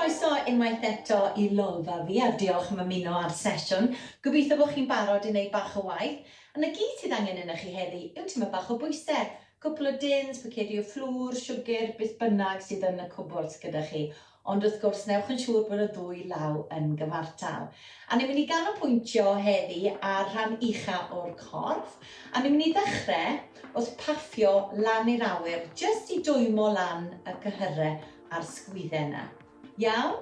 Croeso unwaith eto I lolfa fi a diolch am ymuno ar sesiwn. Gobeithio bod chi'n barod I wneud bach o waith. Yn y gyd sydd angen yna chi heddi yw tyma bach o bwysau. Cwpl o dins, pacedi o fflwr, siwgr, beth bynnag sydd yn y cwbwrdd gyda chi. Ond wrth gwrs, newch yn siŵr bod y ddwy law yn gyfartal. A ni'n mynd I ganolbwyntio heddi ar rhan ucha o'r corff. A ni'n mynd I ddechrau wrth paffio lan i'r awyr, jyst I dwymo lan y cyhyrau a'r sgwyddau yna. Iawn?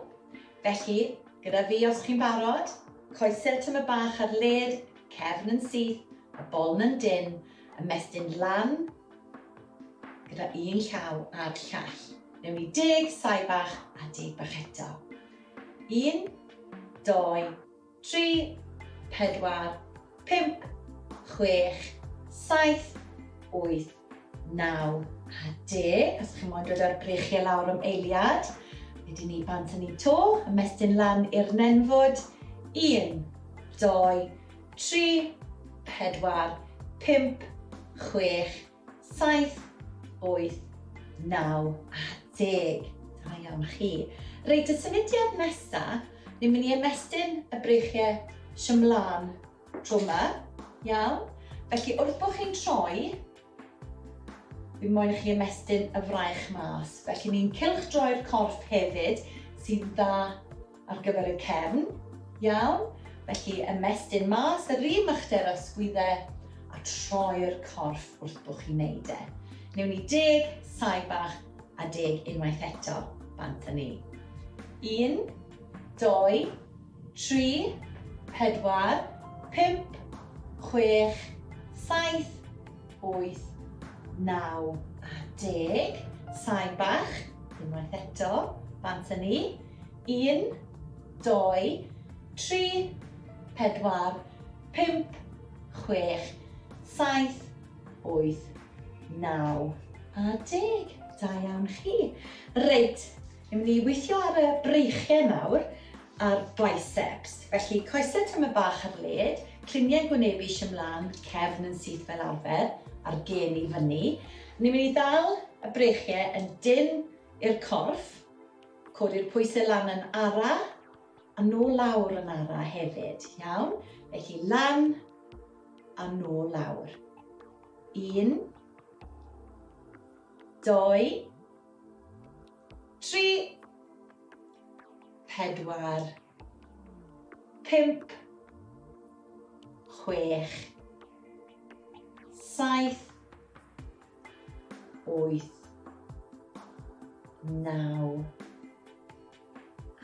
Felly, gyda fi os chi'n barod, coesau tyma bach ar led, cefn yn syth, y boln yn dyn, ymestyn lan, gyda un llaw a'r llall. Newn ni 10 sai bach a 10 bach eto. 1, 2, 3, 4, 5, 6, 7, 8, 9 a 10. Os chi'n moyn dod ar brechiau lawr am eiliad, wedyn ni bant yn ni to, ymestyn lan i'r nenfwd. 1, 2, 3, 4, 5, 6, 7, 8, 9 a 10. Da iawn chi. Reit, y symudiad nesaf, ni'n mynd I ymestyn y brechiau symlaen tro yma. Iawn? Felly, wrth bod chi'n troi, fi moyn I chi ymestyn y fraich mas. Felly, ni'n cylchdroi'r corff hefyd sydd dda ar gyfer y cefn. Iawn? Felly, ymestyn mas yr un mychder o sgwyddau a troi'r corff wrth bod chi'n neud e. Newn ni 10 sai bach a 10 unwaith eto, bant yn ni. 1, 2, 3, 4, 5, 6, 7, 8, 9 a 10. Sai bach, unwaith eto, bant yn ni. 1, 2, 3, 4, 5, 6, 7, 8, 9 a 10. Da iawn chi. Reit, ni'n mynd I weithio ar y breichiau nawr a'r biceps. Felly, coesau tyma bach ar led, cliniau gwynebu ymlaen, cefn yn syth fel arfer, a'r gen I fyny. Ni'n mynd I ddal y breichiau yn dyn i'r corff, codi'r pwysau lan yn ara, a nôl lawr yn ara hefyd. Iawn? Felly, lan a nôl lawr. 1, 2, 3, 4, 5, 6, 7, 8, 9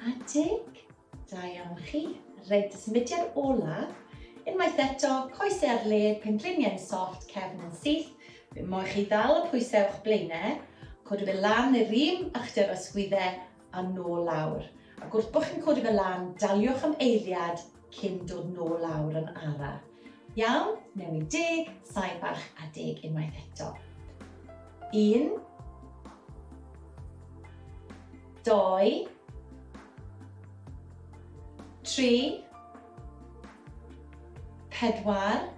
a 10. Da iawn chi. Reit, y symudiad olaf. Unwaith eto, coesau ar led, pengliniau'n soft, cefn yn syth. Fe moyn chi ddal y pwysau o'ch blaenau, codi fe lan i'r un ychydig o sgwyddau a nôl lawr. Ac wrth bod chi'n codi fe lan, daliwch am eiliad cyn dod nôl lawr yn ara. Iawn? Newn ni 10 sai bach a 10 unwaith eto. 1, 2, 3, 4,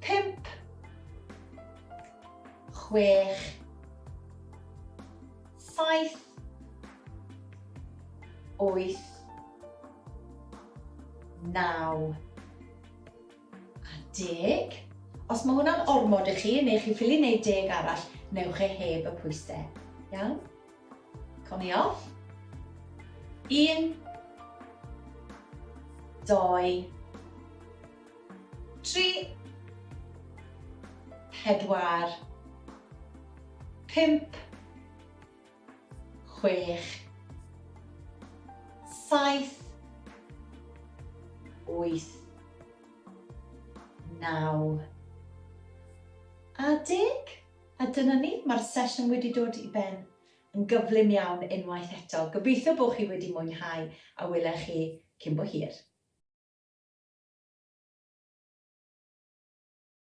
5, 6, 7, 8, 9 a 10. Os mae hwnna'n ormod I chi, neu chi ffili wneud 10 arall, newch e heb y pwysau. Iawn? Coni off. 1, 2, 3, 4, 5, 6, 7, 8, 9 a 10. A dyna ni, mae'r sesiwn wedi dod I ben yn gyflym iawn unwaith eto. Gobeithio bod chi wedi mwynhau a welech chi cyn bo hir.